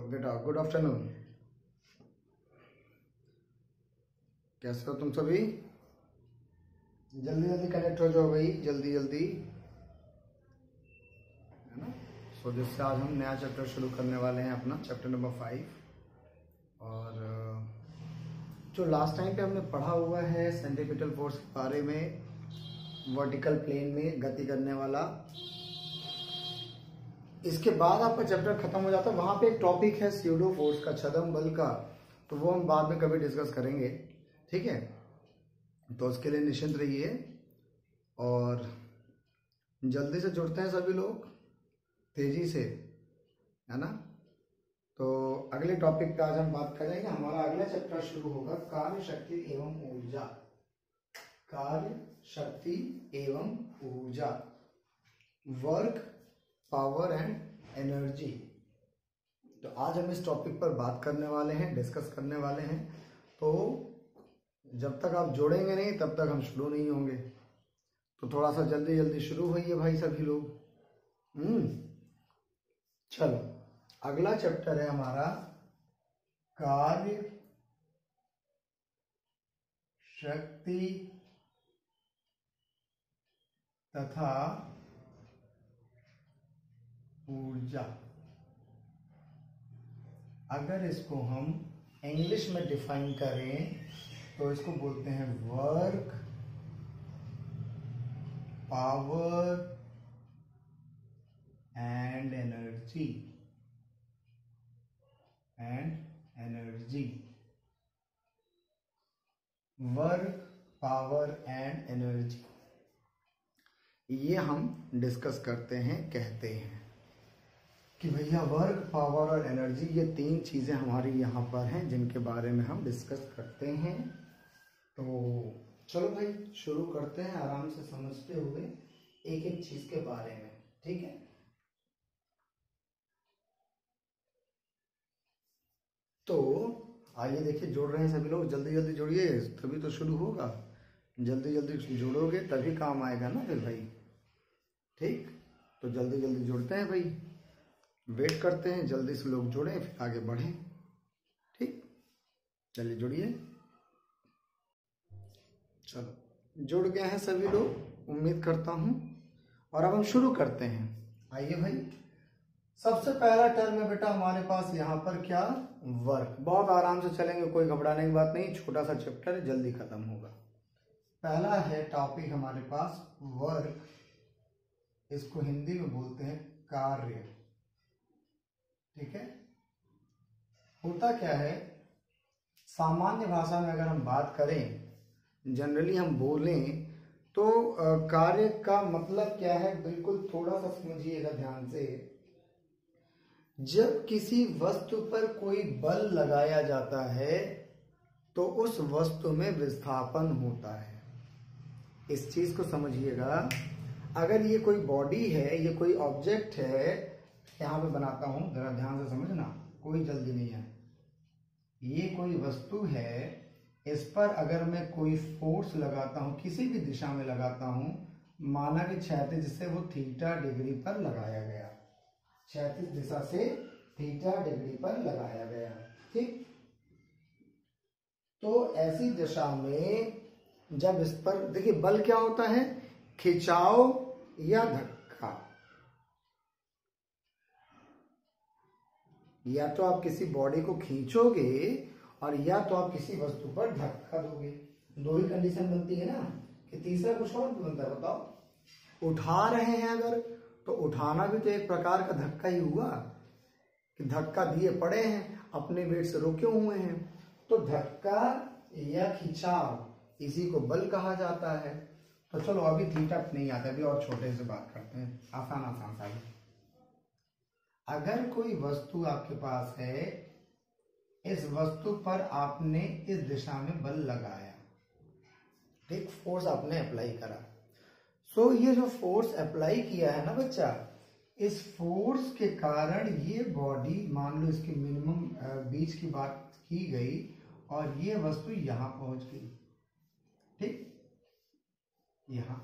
बेटा, good afternoon. कैसे हो तुम सभी? जल्दी जल्दी कनेक्ट हो जाओ भाई, जल्दी जल्दी, है ना। सो जिससे आज हम नया चैप्टर शुरू करने वाले हैं, अपना चैप्टर नंबर 5। और जो लास्ट टाइम पे हमने पढ़ा हुआ है सेंट्रीपिटल फोर्स के बारे में, वर्टिकल प्लेन में गति करने वाला, इसके बाद आपका चैप्टर खत्म हो जाता है। वहां पे एक टॉपिक है स्यूडो फोर्स का, छद्म बल का, तो वो हम बाद में कभी डिस्कस करेंगे, ठीक है। तो उसके लिए निश्चिंत रहिए और जल्दी से जुड़ते हैं सभी लोग, तेजी से, है ना। तो अगले टॉपिक पे आज हम बात करेंगे। हमारा अगला चैप्टर शुरू होगा कार्य शक्ति एवं ऊर्जा। कार्य शक्ति एवं ऊर्जा, वर्क, पावर एंड एनर्जी। तो आज हम इस टॉपिक पर बात करने वाले हैं, डिस्कस करने वाले हैं। तो जब तक आप जोड़ेंगे नहीं तब तक हम शुरू नहीं होंगे। तो थोड़ा सा जल्दी जल्दी शुरू होइए भाई सभी लोग। चलो, अगला चैप्टर है हमारा कार्य शक्ति तथा ऊर्जा। अगर इसको हम इंग्लिश में डिफाइन करें तो इसको बोलते हैं work, power and energy. Work, power and energy, ये हम डिस्कस करते हैं, कहते हैं कि भैया वर्क, पावर और एनर्जी, ये तीन चीजें हमारी यहाँ पर हैं जिनके बारे में हम डिस्कस करते हैं। तो चलो भाई शुरू करते हैं, आराम से समझते हुए एक एक चीज के बारे में, ठीक है। तो आइए देखिए, जुड़ रहे हैं सभी लोग, जल्दी जल्दी जुड़िए, तभी तो शुरू होगा। जल्दी जल्दी जुड़ोगे तभी काम आएगा ना फिर भाई, ठीक। तो जल्दी जल्दी जुड़ते हैं भाई, वेट करते हैं, जल्दी से लोग जुड़ें फिर आगे बढ़ें, ठीक। चलिए जुड़िए। चलो, जुड़ गए हैं सभी लोग, उम्मीद करता हूं। और अब हम शुरू करते हैं। आइए भाई, सबसे पहला टर्म है बेटा हमारे पास यहाँ पर क्या, वर्क। बहुत आराम से चलेंगे, कोई घबराने की बात नहीं, छोटा सा चैप्टर है, जल्दी खत्म होगा। पहला है टॉपिक हमारे पास वर्क, इसको हिंदी में बोलते हैं कार्य, ठीक है। होता क्या है, सामान्य भाषा में अगर हम बात करें, जनरली हम बोलें तो कार्य का मतलब क्या है, बिल्कुल थोड़ा सा समझिएगा ध्यान से। जब किसी वस्तु पर कोई बल लगाया जाता है तो उस वस्तु में विस्थापन होता है। इस चीज को समझिएगा। अगर ये कोई बॉडी है, ये कोई ऑब्जेक्ट है, यहां पे बनाता हूं, जरा ध्यान से समझना, कोई जल्दी नहीं है। ये कोई वस्तु है, इस पर अगर मैं कोई फोर्स लगाता हूं, किसी भी दिशा में लगाता हूं, माना कि क्षैतिज से वो थीटा डिग्री पर लगाया गया, क्षैतिज दिशा से थीटा डिग्री पर लगाया गया, ठीक। तो ऐसी दिशा में जब इस पर देखिए, बल क्या होता है, खिंचाव या धक्का। या तो आप किसी बॉडी को खींचोगे और या तो आप किसी वस्तु पर धक्का दोगे, दो ही कंडीशन बनती है ना, कि तीसरा कुछ और बनता है, बताओ। उठा रहे हैं अगर, तो उठाना भी तो एक प्रकार का धक्का ही हुआ, कि धक्का दिए पड़े हैं, अपने वेट से रोके हुए हैं। तो धक्का या खिंचाव, इसी को बल कहा जाता है। तो चलो अभी थीटा नहीं आता, अभी और छोटे से बात करते हैं, आसान आसान सा। अगर कोई वस्तु आपके पास है, इस वस्तु पर आपने इस दिशा में बल लगाया, ठीक, फोर्स आपने अप्लाई करा। सो ये जो फोर्स अप्लाई किया है ना बच्चा, इस फोर्स के कारण ये बॉडी, मान लो इसकी मिनिमम बीच की बात की गई, और ये वस्तु यहां पहुंच गई, ठीक, यहां।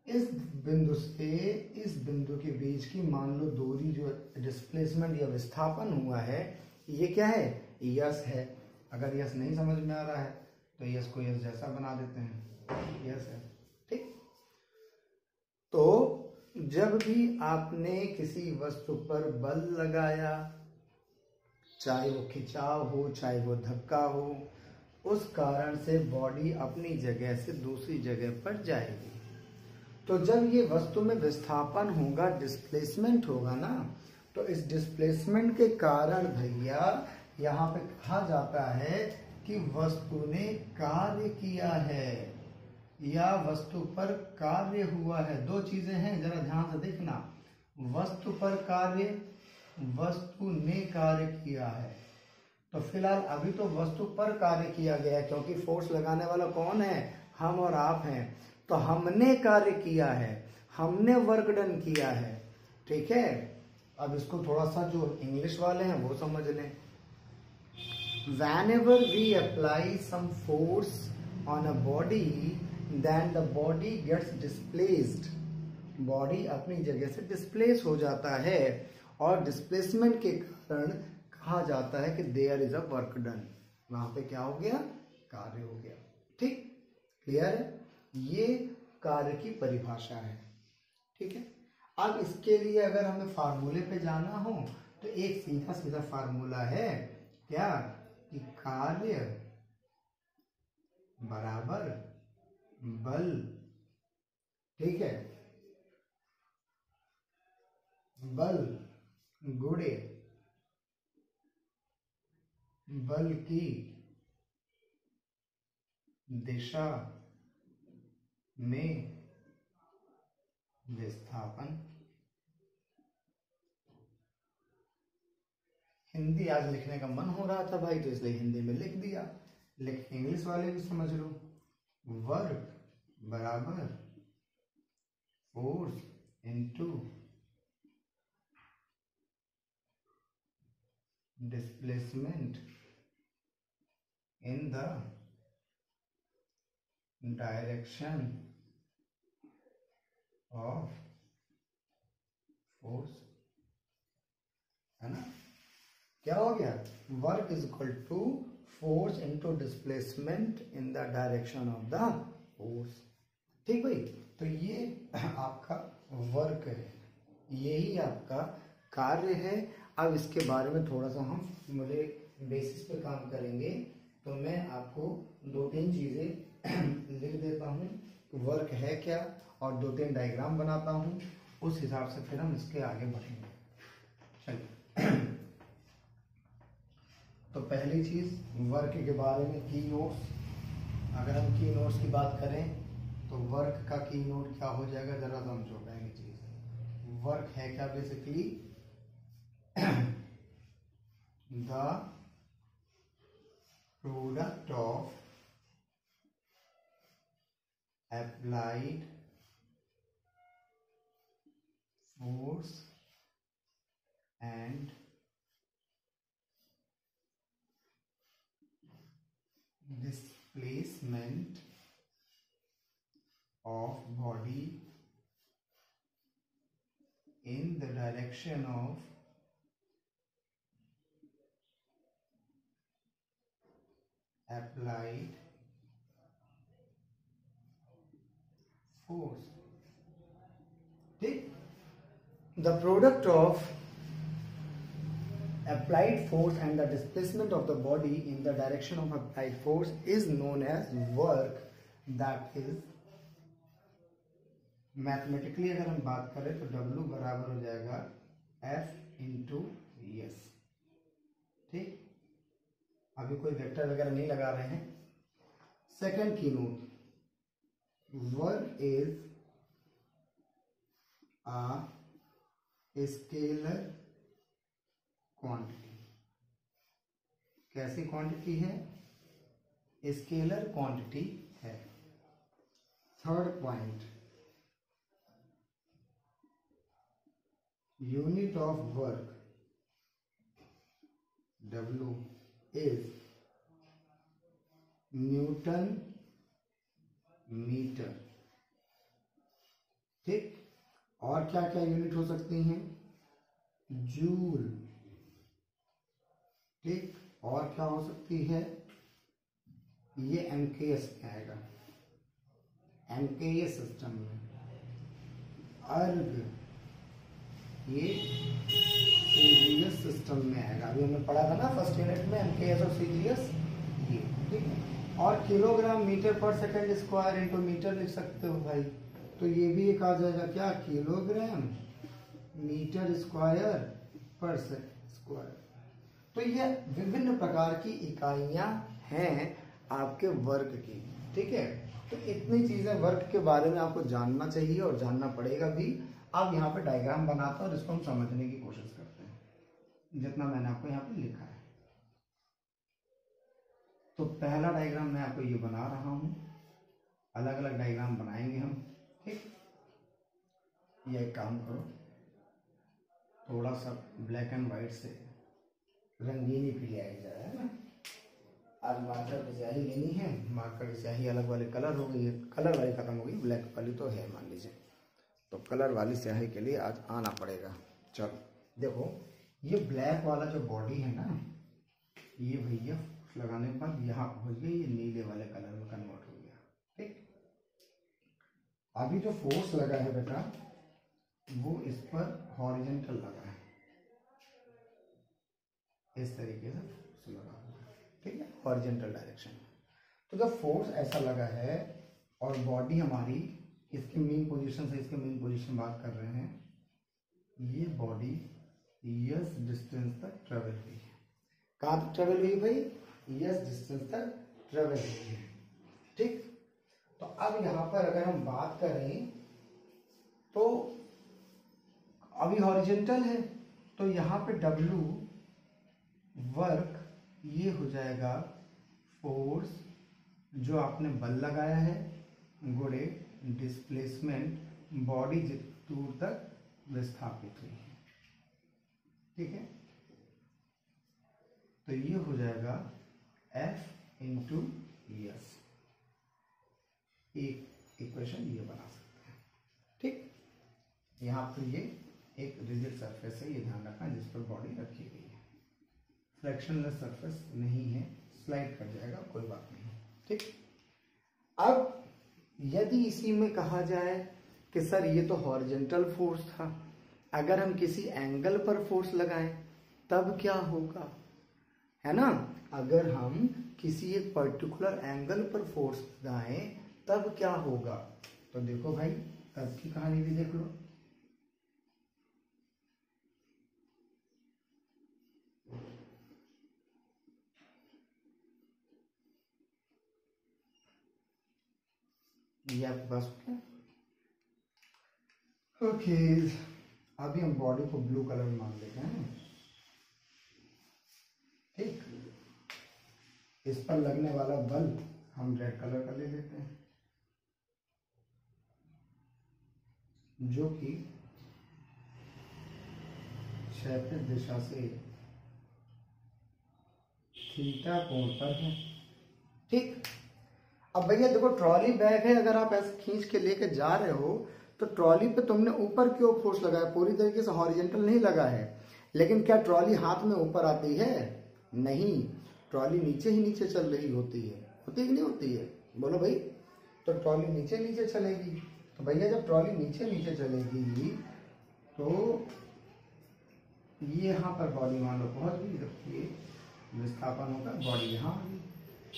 इस बिंदु से इस बिंदु के बीच की मान लो दूरी जो डिस्प्लेसमेंट या विस्थापन हुआ है, ये क्या है, यस है। अगर यस नहीं समझ में आ रहा है तो यस को यस जैसा बना देते हैं, यस है। ठीक, तो जब भी आपने किसी वस्तु पर बल लगाया, चाहे वो खिंचाव हो चाहे वो धक्का हो, उस कारण से बॉडी अपनी जगह से दूसरी जगह पर जाएगी। तो जब ये वस्तु में विस्थापन होगा, डिस्प्लेसमेंट होगा ना, तो इस डिस्प्लेसमेंट के कारण भैया यहाँ पे कहा जाता है कि वस्तु ने कार्य किया है या वस्तु पर कार्य हुआ है। दो चीजें हैं, जरा ध्यान से देखना, वस्तु पर कार्य, वस्तु ने कार्य किया है। तो फिलहाल अभी तो वस्तु पर कार्य किया गया है, क्योंकि फोर्स लगाने वाला कौन है, हम और आप हैं। तो हमने कार्य किया है, हमने वर्क डन किया है। ठीक है, अब इसको थोड़ा सा जो इंग्लिश वाले हैं वो समझ लें। Whenever we apply some force on a body, then the body gets displaced. Body अपनी जगह से डिस्प्लेस हो जाता है और डिस्प्लेसमेंट के कारण कहा जाता है कि there is a work done. वहां पे क्या हो गया, कार्य हो गया। ठीक, क्लियर है, ये कार्य की परिभाषा है। ठीक है, अब इसके लिए अगर हमें फार्मूले पे जाना हो तो एक सीधा सीधा फार्मूला है, क्या, कि कार्य बराबर बल। ठीक है, बल गुणे बल की दिशा में विस्थापन। हिंदी आज लिखने का मन हो रहा था भाई, तो इसलिए हिंदी में लिख दिया, लेकिन इंग्लिश वाले भी समझ लो। वर्क बराबर force into displacement in the direction of force, है ना। क्या हो गया, work is equal to force into displacement in the direction of the force. ठीक भाई, तो ये आपका वर्क है, यही आपका कार्य है। अब इसके बारे में थोड़ा सा हम फॉर्मूले बेसिस पे काम करेंगे। तो मैं आपको दो तीन चीजें लिख देता हूँ, वर्क है क्या, और दो तीन डायग्राम बनाता हूँ, उस हिसाब से फिर हम इसके आगे बढ़ेंगे। चलिए, तो पहली चीज वर्क के बारे में की नोट्स। अगर हम की नोट्स की बात करें तो वर्क का की नोट क्या हो जाएगा, जरा समझो। पहली चीज वर्क है क्या, basically the product of applied force and displacement of body in the direction of applied force. ठीक, the product of applied force and the displacement of the body in the direction of applied force is known as work. That is, mathematically अगर हम बात करें तो W बराबर हो जाएगा F into S. ठीक, अभी कोई वेक्टर वगैरह नहीं लगा रहे हैं। सेकेंड की note, work is a scalar quantity. कैसी क्वांटिटी है, स्केलर क्वांटिटी है। Third point, unit of work W is newton metre. ठीक। और क्या क्या यूनिट हो सकती हैं, जूल, ठीक। और क्या हो सकती है, ये एमकेएस में आएगा, एमकेएस सिस्टम में। अर्ग, ये सीजीएस सिस्टम में आएगा। अभी हमने पढ़ा था ना फर्स्ट यूनिट में एमकेएस और सीजीएस, ये ठीक है। और किलोग्राम मीटर पर सेकंड स्क्वायर इनटू मीटर लिख सकते हो भाई, तो ये भी एक आ जाएगा क्या, किलोग्राम मीटर स्क्वायर पर सेकंड स्क्वायर। तो ये विभिन्न प्रकार की इकाइयां हैं आपके वर्क की, ठीक है। तो इतनी चीजें वर्क के बारे में आपको जानना चाहिए और जानना पड़ेगा भी। अब यहाँ पे डायग्राम बनाता हूँ और इसको हम समझने की कोशिश करते हैं जितना मैंने आपको यहाँ पे लिखा है। तो पहला डायग्राम मैं आपको ये बना रहा हूँ, अलग अलग डायग्राम बनाएंगे हम, ठीक। ये एक काम करो, थोड़ा सा ब्लैक एंड व्हाइट से रंगीनी भी ले आई जाए, है ना। आज मार्कर की स्याही लेनी है, मार्कर की स्याही अलग वाले कलर हो गई है, कलर वाली खत्म हो गई, ब्लैक वाली तो है मान लीजिए, तो कलर वाली स्याही के लिए आज आना पड़ेगा। चलो देखो, ये ब्लैक वाला जो बॉडी है ना, ये भैया लगाने के बाद यहाँ पहुंच गई, ये नीले वाले कलर में कन्वर्ट हो गया, ठीक। अभी जो फोर्स लगा है बेटा, वो इस पर हॉरिजॉन्टल लगा है, इस तरीके से फोर्स लगा हुआ है, ठीक है, हॉरिजॉन्टल डायरेक्शन में। तो जब फोर्स ऐसा लगा है और बॉडी हमारी इसकी मेन पोजीशन से, इसके मेन पोजीशन बात कर रहे हैं, ये बॉडी यस डिस्टेंस तक ट्रेवल हुई है। कहाँ तक ट्रेवल हुई भाई, यस डिस्टेंस तक ट्रेवल हुई है, ठीक। तो अब यहाँ पर अगर हम बात करें तो अभी हॉरिजॉन्टल है, तो यहाँ पे W वर्क ये हो जाएगा फोर्स जो आपने बल लगाया है गुणे डिस्प्लेसमेंट बॉडी जितनी दूर तक विस्थापित हुई है, ठीक है। तो ये हो जाएगा F इंटू एस, एक इक्वेशन ये बना सकते हैं, ठीक। यहाँ पर ये एक रिजिड सरफेस है, ये ध्यान रखना, जिस पर बॉडी रखी गई है, फ्रैक्शनलेस सरफेस नहीं है, स्लाइड कर जाएगा, कोई बात नहीं, ठीक। अब यदि इसी में कहा जाए कि सर ये तो हॉरिजॉन्टल फोर्स था, अगर हम किसी एंगल पर फोर्स लगाएं तब क्या होगा, है ना। अगर हम किसी एक पर्टिकुलर एंगल पर फोर्स लगाएं तब क्या होगा, तो देखो भाई तब की कहानी भी देख लो। ये आपके पास हो गया, ओके। अभी हम बॉडी को ब्लू कलर में मान लेते हैं, ठीक। इस पर लगने वाला बल हम रेड कलर का ले लेते हैं, जो कि क्षैतिज दिशा से थीटा कोण पर है, ठीक। अब भैया देखो, ट्रॉली बैग है, अगर आप ऐसे खींच के लेके जा रहे हो तो ट्रॉली पे तुमने ऊपर क्यों फोर्स लगाया, पूरी तरीके से हॉरिजॉन्टल नहीं लगा है, लेकिन क्या ट्रॉली हाथ में ऊपर आती है, नहीं, ट्रॉली नीचे ही नीचे चल रही होती है, होती कि नहीं होती है, बोलो भाई। तो ट्रॉली नीचे नीचे चलेगी, तो भैया जब ट्रॉली नीचे नीचे चलेगी तो ये यहाँ पर बॉडी मान लो पहुंच गई, जब ये विस्थापन होगा बॉडी यहाँ आ गई,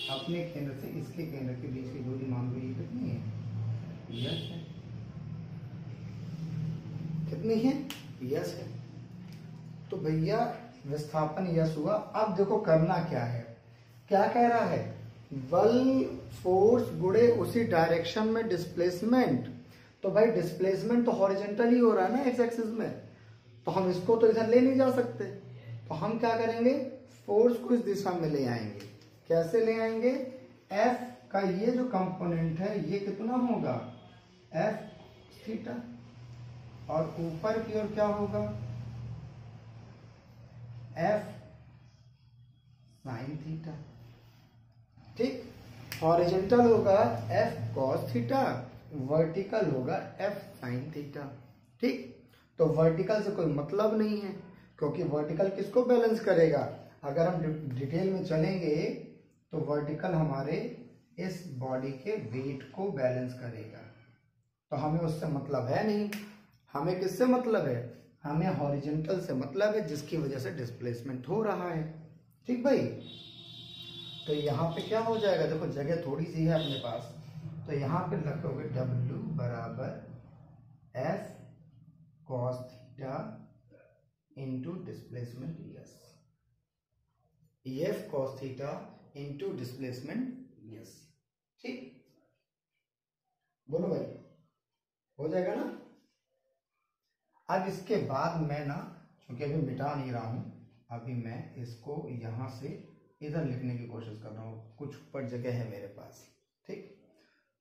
अपने केंद्र से इसके केंद्र के बीच की दूरी मान लो ये कितनी है, यस है, कितनी है, यस है। तो भैया विस्थापन यस हुआ। अब देखो करना क्या है, क्या कह रहा है, बल फोर्स गुणे उसी डायरेक्शन में डिस्प्लेसमेंट। तो भाई डिस्प्लेसमेंट तो हॉरिजॉन्टल ही हो रहा है ना एक्स एक्सिस में, तो हम इसको तो इधर ले नहीं जा सकते, तो हम क्या करेंगे, फोर्स को इस दिशा में ले आएंगे। कैसे ले आएंगे, F का ये जो कंपोनेंट है ये कितना होगा, F थीटा, और ऊपर की ओर क्या होगा, F साइन थीटा, ठीक। हॉरिजॉन्टल होगा F कॉस थीटा, वर्टिकल होगा एफ साइन थीटा। ठीक, तो वर्टिकल से कोई मतलब नहीं है, क्योंकि वर्टिकल किसको बैलेंस करेगा? अगर हम डिटेल में चलेंगे तो वर्टिकल हमारे इस बॉडी के वेट को बैलेंस करेगा, तो हमें उससे मतलब है नहीं। हमें किससे मतलब है? हमें हॉरिजॉन्टल से मतलब है, जिसकी वजह से डिस्प्लेसमेंट हो रहा है। ठीक भाई, तो यहाँ पे क्या हो जाएगा? देखो जगह थोड़ी सी है अपने पास, तो यहाँ पे रखोगे W बराबर F cos theta into displacement yes, F cos theta into displacement yes. ठीक, बोलो भाई, हो जाएगा ना? अब इसके बाद मैं ना, क्योंकि अभी मिटा नहीं रहा हूं, अभी मैं इसको यहां से इधर लिखने की कोशिश कर रहा हूं, कुछ ऊपर जगह है मेरे पास। ठीक,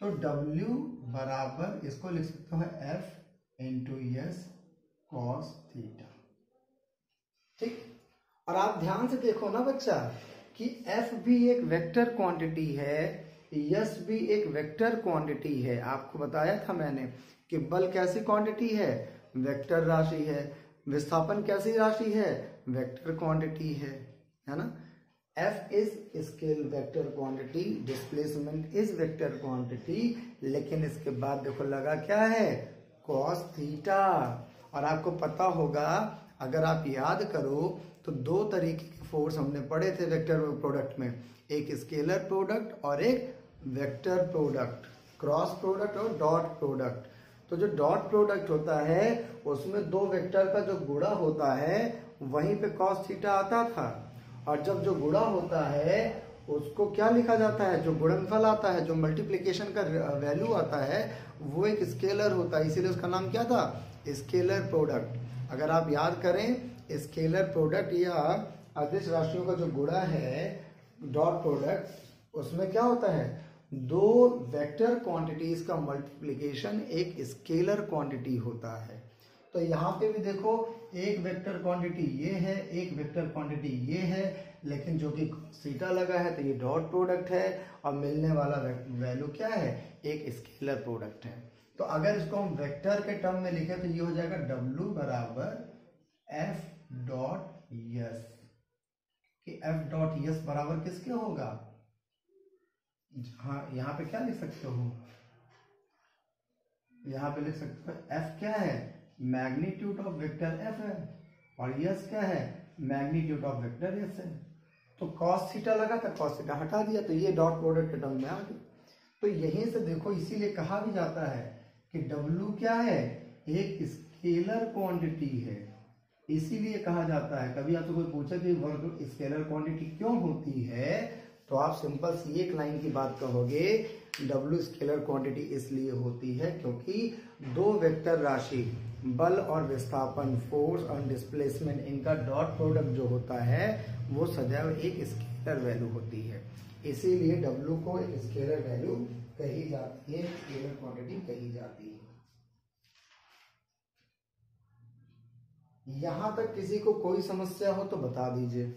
तो W बराबर इसको लिख सकते हो F into yes cos theta. ठीक, और आप ध्यान से देखो ना बच्चा कि F भी एक वेक्टर क्वांटिटी है, यस भी एक वेक्टर क्वांटिटी है। आपको बताया था मैंने कि बल कैसी क्वांटिटी है? वेक्टर राशि है। विस्थापन कैसी राशि है? वेक्टर क्वांटिटी है ना? F is scale vector quantity, displacement is vector quantity, लेकिन इसके बाद देखो लगा क्या है? Cos theta. और आपको पता होगा, अगर आप याद करो तो दो तरीके के फोर्स हमने पढ़े थे वेक्टर प्रोडक्ट में, एक स्केलर प्रोडक्ट और एक वेक्टर प्रोडक्ट, क्रॉस प्रोडक्ट और डॉट प्रोडक्ट। तो जो डॉट प्रोडक्ट होता है उसमें दो वेक्टर का जो गुणा होता है वहीं पे कॉस थीटा आता था, और जब जो गुणा होता है उसको क्या लिखा जाता है? जो गुणनफल आता है, जो मल्टीप्लिकेशन का वैल्यू आता है, वो एक स्केलर होता है, इसीलिए उसका नाम क्या था? Scalar product. अगर आप याद करें, स्केलर प्रोडक्ट या अदिश राशियों का जो गुणा है डॉट प्रोडक्ट, उसमें क्या होता है? दो वेक्टर क्वांटिटीज का मल्टीप्लिकेशन एक स्केलर क्वांटिटी होता है। तो यहाँ पे भी देखो, एक वेक्टर क्वांटिटी ये है, एक वेक्टर क्वांटिटी ये है, लेकिन जो कि थीटा लगा है तो ये डॉट प्रोडक्ट है, और मिलने वाला वैल्यू क्या है? एक स्केलर प्रोडक्ट है। तो अगर इसको हम वेक्टर के टर्म में लिखें तो ये हो जाएगा W बराबर एफ डॉट यस, कि एफ डॉट यस बराबर किसके होगा? हाँ, यहाँ पे क्या लिख सकते हो? यहाँ पे लिख सकते हो एफ क्या है? मैग्नीट्यूड ऑफ वेक्टर एफ है, और यस क्या है? मैग्नीट्यूड ऑफ वेक्टर यस है। तो कॉस थीटा लगा था, कॉस थीटा हटा दिया, तो ये डॉट प्रोडक्ट के टर्म में आ गई। तो यहीं से देखो, इसीलिए कहा भी जाता है कि W क्या है? एक स्केलर क्वांटिटी है, इसीलिए कहा जाता है। कभी आपसे कोई पूछे कि वर्ग स्केलर क्वांटिटी क्यों होती है, तो आप सिंपल सी एक लाइन की बात कहोगे, W स्केलर क्वांटिटी इसलिए होती है क्योंकि दो वेक्टर राशि बल और विस्थापन, फोर्स और डिस्प्लेसमेंट, इनका डॉट प्रोडक्ट जो होता है वो सदैव एक स्केलर वैल्यू होती है, इसीलिए W को एक स्केलर वैल्यू कही जाती है, स्केलर क्वांटिटी कही जाती है। यहां तक किसी को कोई समस्या हो तो बता दीजिए,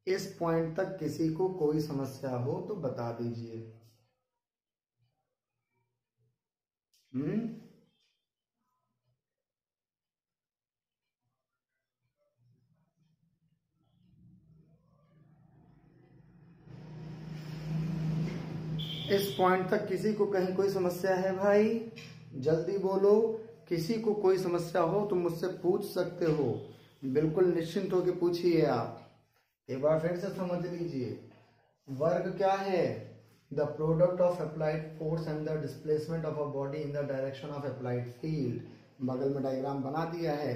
इस पॉइंट तक किसी को कोई समस्या हो तो बता दीजिए। इस पॉइंट तक किसी को कहीं कोई समस्या है भाई? जल्दी बोलो, किसी को कोई समस्या हो तो मुझसे पूछ सकते हो, बिल्कुल निश्चिंत होकर पूछिए। आप एक बार फिर से समझ लीजिए, वर्ग क्या है? The product of applied force and the displacement of a body in the direction of applied field. बगल में डायग्राम बना दिया है।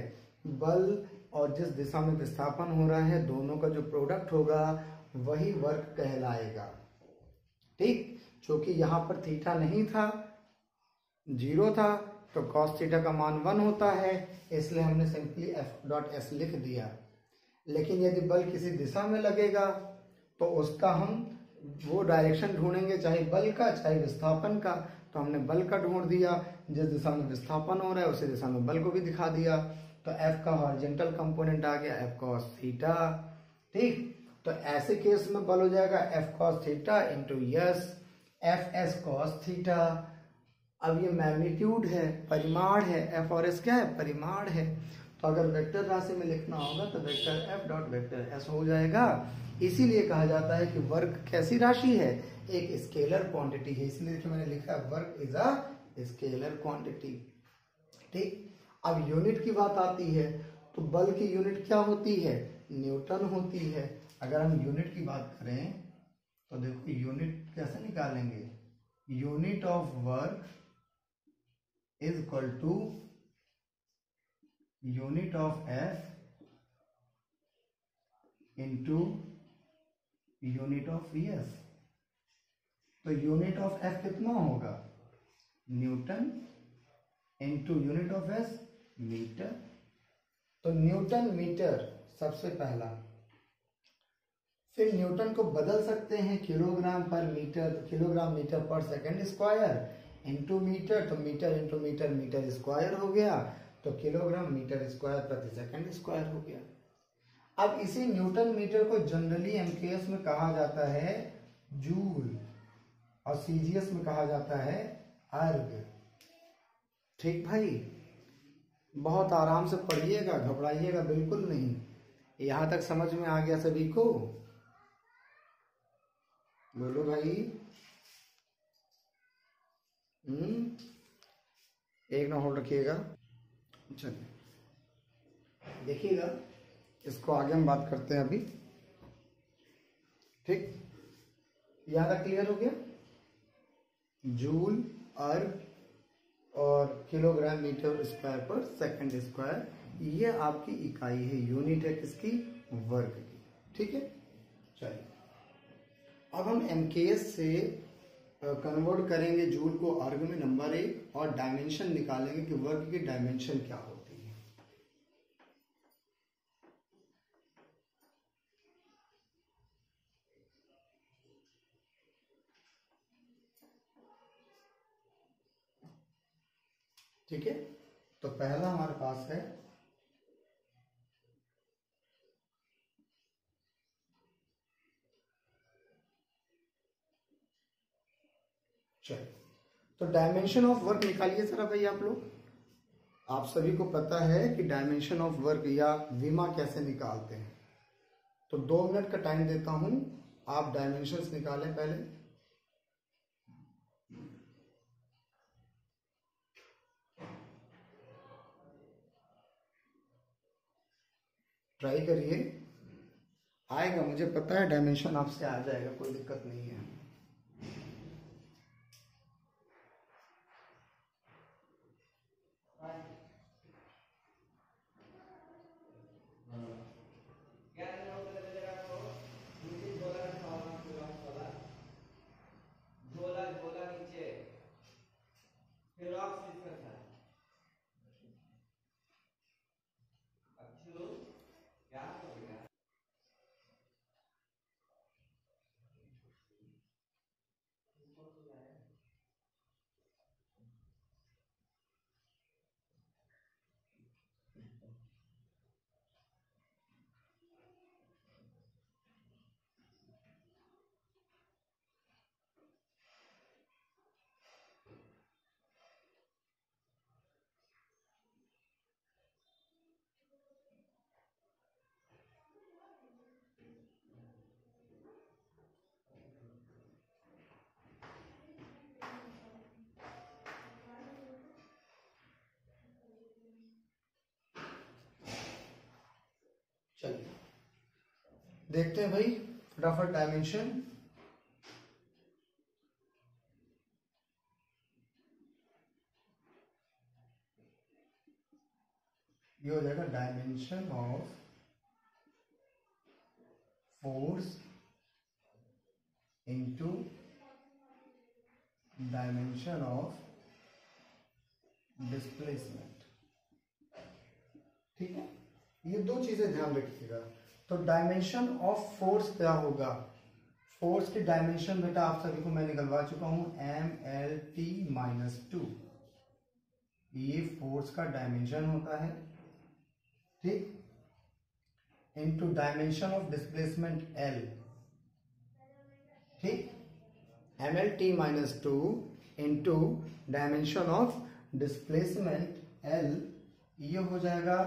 बल और जिस दिशा में विस्थापन हो रहा है, दोनों का जो प्रोडक्ट होगा वही वर्ग कहलाएगा। ठीक, क्योंकि यहाँ पर थीटा नहीं था, 0 था, तो कॉस थीटा का मान 1 होता है, इसलिए हमने सिंपली एफ डॉट एस लिख दिया। लेकिन यदि बल किसी दिशा में लगेगा तो उसका हम वो डायरेक्शन ढूंढेंगे, चाहे बल का चाहे विस्थापन का। तो हमने बल का ढूंढ दिया, जिस दिशा में विस्थापन हो रहा है उसी दिशा में बल को भी दिखा दिया, तो एफ का हॉरिजॉन्टल कंपोनेंट आ गया एफ कॉस थीटा। ठीक, तो ऐसे केस में बल हो जाएगा F cos theta into yes F S cos theta. अब ये मैग्नीट्यूड है, परिमाण है, एफ और एस क्या है, परिमाण है। तो अगर वेक्टर राशि में लिखना होगा तो vector F dot vector S हो जाएगा। इसीलिए कहा जाता है कि वर्क कैसी राशि है, एक स्केलर क्वांटिटी है। इसलिए देखिए मैंने लिखा है work is a scalar quantity. ठीक, अब यूनिट की बात आती है तो बल की यूनिट क्या होती है, न्यूटन होती है। अगर हम यूनिट की बात करें तो देखो यूनिट कैसे निकालेंगे, unit of work is equal to unit of F into unit of S. तो यूनिट ऑफ एफ कितना होगा, newton, into unit of S metre. तो न्यूटन मीटर सबसे पहला, फिर न्यूटन को बदल सकते हैं किलोग्राम पर मीटर, किलोग्राम मीटर पर सेकंड स्क्वायर इंटू मीटर, तो metre into metre, metre square हो गया, तो किलोग्राम मीटर स्क्वायर प्रति सेकंड स्क्वायर हो गया। अब इसी न्यूटन मीटर को जनरली एमकेएस में कहा जाता है जूल और सीजीएस में कहा जाता है अर्ग। ठीक भाई, बहुत आराम से पढ़िएगा, घबराइएगा बिल्कुल नहीं। यहां तक समझ में आ गया सभी को, बोलो भाई। एक ना होल्ड रखिएगा। चलिए देखिएगा, इसको आगे हम बात करते हैं अभी। ठीक, यहां तक क्लियर हो गया, जूल, अर्ग और किलोग्राम मीटर स्क्वायर पर सेकंड स्क्वायर, ये आपकी इकाई है, यूनिट है किसकी, वर्ग की। ठीक है, चलिए अब हम एमकेएस से कन्वर्ट करेंगे जूल को अर्ग में, नंबर 1, और डायमेंशन निकालेंगे कि वर्ग की डायमेंशन क्या होती है। ठीक है, तो पहला हमारे पास है चलिए, तो डायमेंशन ऑफ वर्क निकालिए जरा भाई आप लोग। आप सभी को पता है कि डायमेंशन ऑफ वर्क या विमा कैसे निकालते हैं। तो 2 मिनट का टाइम देता हूं, आप डायमेंशंस निकालें पहले। ट्राई करिए, आएगा, मुझे पता है डायमेंशन आपसे आ जाएगा, कोई दिक्कत नहीं है। चलिए देखते हैं भाई फटाफट डायमेंशन। ये हो जाएगा dimension of force into dimension of displacement. ठीक है, ये 2 चीजें ध्यान रखिएगा। तो डायमेंशन ऑफ फोर्स क्या होगा, फोर्स की डायमेंशन बेटा आप सभी को मैं निकलवा चुका हूं, MLT-2, ये फोर्स का डायमेंशन होता है। ठीक, into dimension of displacement L। ठीक, MLT-2 into dimension of displacement L, ये हो जाएगा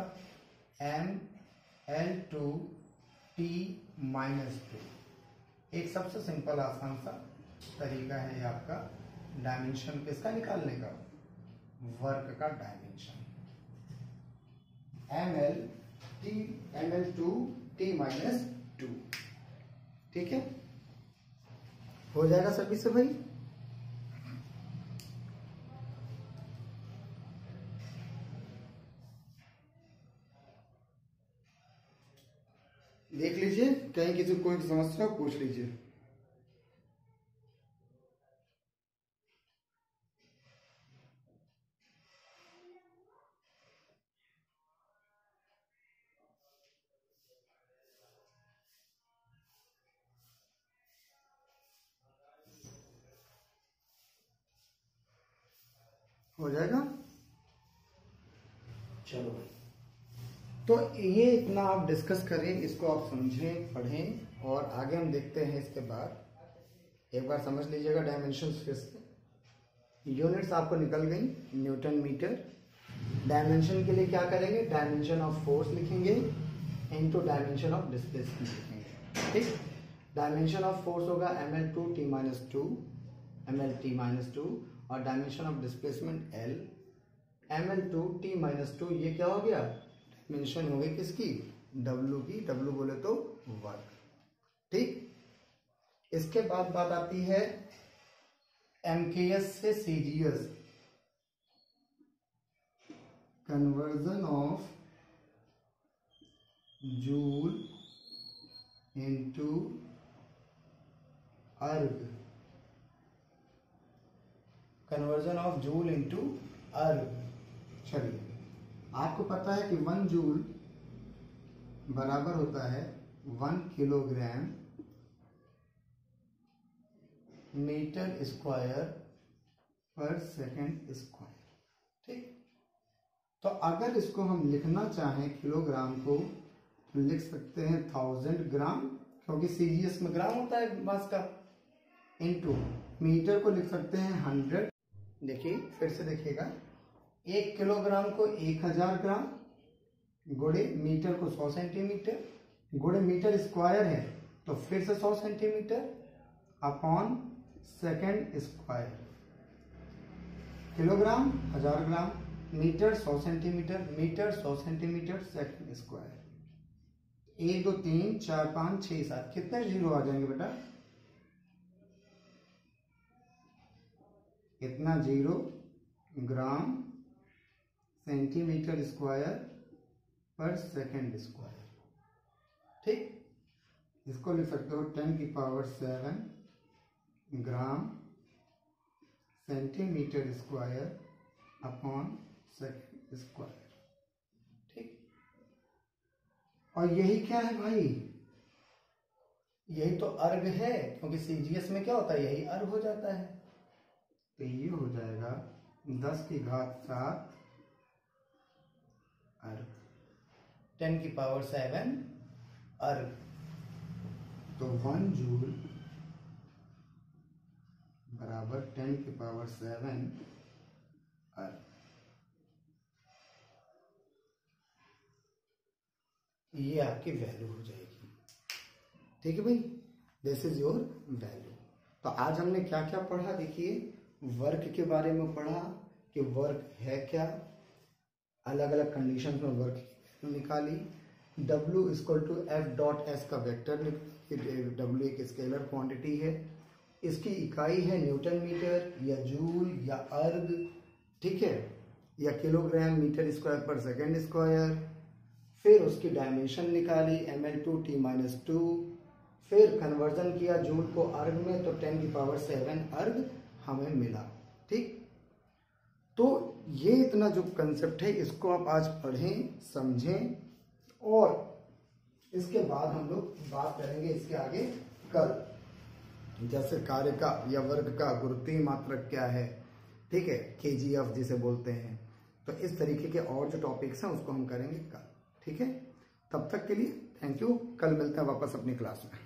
ml2 t माइनस 2। एक सबसे सिंपल आसान सा तरीका है ये आपका डायमेंशन किसका निकालने का, वर्क का डायमेंशन, ml2 t माइनस 2। ठीक है, हो जाएगा सभी से भाई। देख लीजिए, कहीं किसी कोई समस्या पूछ लीजिए। हो जाएगा। चलो, तो ये इतना आप डिस्कस करें, इसको आप समझें, पढ़ें, और आगे हम देखते हैं। इसके बाद एक बार समझ लीजिएगा डायमेंशन फिर से। यूनिट्स आपको निकल गई, न्यूटन मीटर। डायमेंशन के लिए क्या करेंगे, डायमेंशन ऑफ फोर्स लिखेंगे इनटू डायमेंशन ऑफ डिस्प्लेसमेंट लिखेंगे। ठीक, डायमेंशन ऑफ फोर्स होगा ml2 t minus 2, ml t minus 2, और dimension of displacement L ml2 t minus 2। ये क्या हो गया, डायमेंशन हो गई किसकी, W की। W बोले तो वर्क। ठीक, इसके बाद बात आती है MKS से CGS, conversion of joule into अर्ग, कन्वर्जन ऑफ जूल इनटू अर्ग। चलिए, आपको पता है कि 1 जूल बराबर होता है 1 किलोग्राम मीटर स्क्वायर पर सेकंड स्क्वायर। ठीक, तो अगर इसको हम लिखना चाहें किलोग्राम को, तो लिख सकते हैं 1000 ग्राम, क्योंकि सीजीएस में ग्राम होता है मास का, इनटू मीटर को लिख सकते हैं 100। देखिए, फिर से देखिएगा, 1 किलोग्राम को 1000 ग्राम, गुणे मीटर को 100 सेंटीमीटर, गुणे मीटर स्क्वायर है तो फिर से 100 centimetre upon second square. Kilogram 1000 gram, metre 100 centimetre, metre 100 centimetre, second square. 1 2 3 4 5 6 7, कितने जीरो आ जाएंगे बेटा, कितना जीरो, ग्राम सेंटीमीटर स्क्वायर पर सेकंड स्क्वायर। ठीक, इसको लिख सकते हो 10 की power 7 gram centimetre square upon second square. ठीक, और यही क्या है भाई, यही तो अर्ग है, क्योंकि सीजीएस में क्या होता है, यही अर्ग हो जाता है। तो ये हो जाएगा 10 की घात 7 अर्ग, 10 की पावर 7 अर्ग। तो 1 जूल बराबर 10 की पावर 7 अर्ग। ये आपकी वैल्यू हो जाएगी। ठीक है भाई, दिस इज योर वैल्यू। तो आज हमने क्या क्या पढ़ा, देखिए, वर्क के बारे में पढ़ा कि वर्क है क्या, अलग अलग कंडीशन में वर्क निकाली, W इक्वल टू F.S का वेक्टर, W एक स्केलर क्वांटिटी है, इसकी इकाई है न्यूटन मीटर या जूल या अर्ग, ठीक है, या किलोग्राम मीटर स्क्वायर पर सेकंड स्क्वायर। फिर उसकी डायमेंशन निकाली ml2 t माइनस 2, फिर कन्वर्जन किया जूल को अर्ग में, तो 10 की पावर 7 अर्ग हमें मिला। ठीक, तो ये इतना जो कंसेप्ट है, इसको आप आज पढ़ें, समझें, और इसके बाद हम लोग बात करेंगे इसके आगे कल, जैसे कार्य का या वर्ग का गुरुत्वीय मात्रक क्या है, ठीक है, KGF जिसे बोलते हैं। तो इस तरीके के और जो टॉपिक्स हैं उसको हम करेंगे कल। ठीक है, तब तक के लिए थैंक यू, कल मिलते हैं वापस अपनी क्लास में।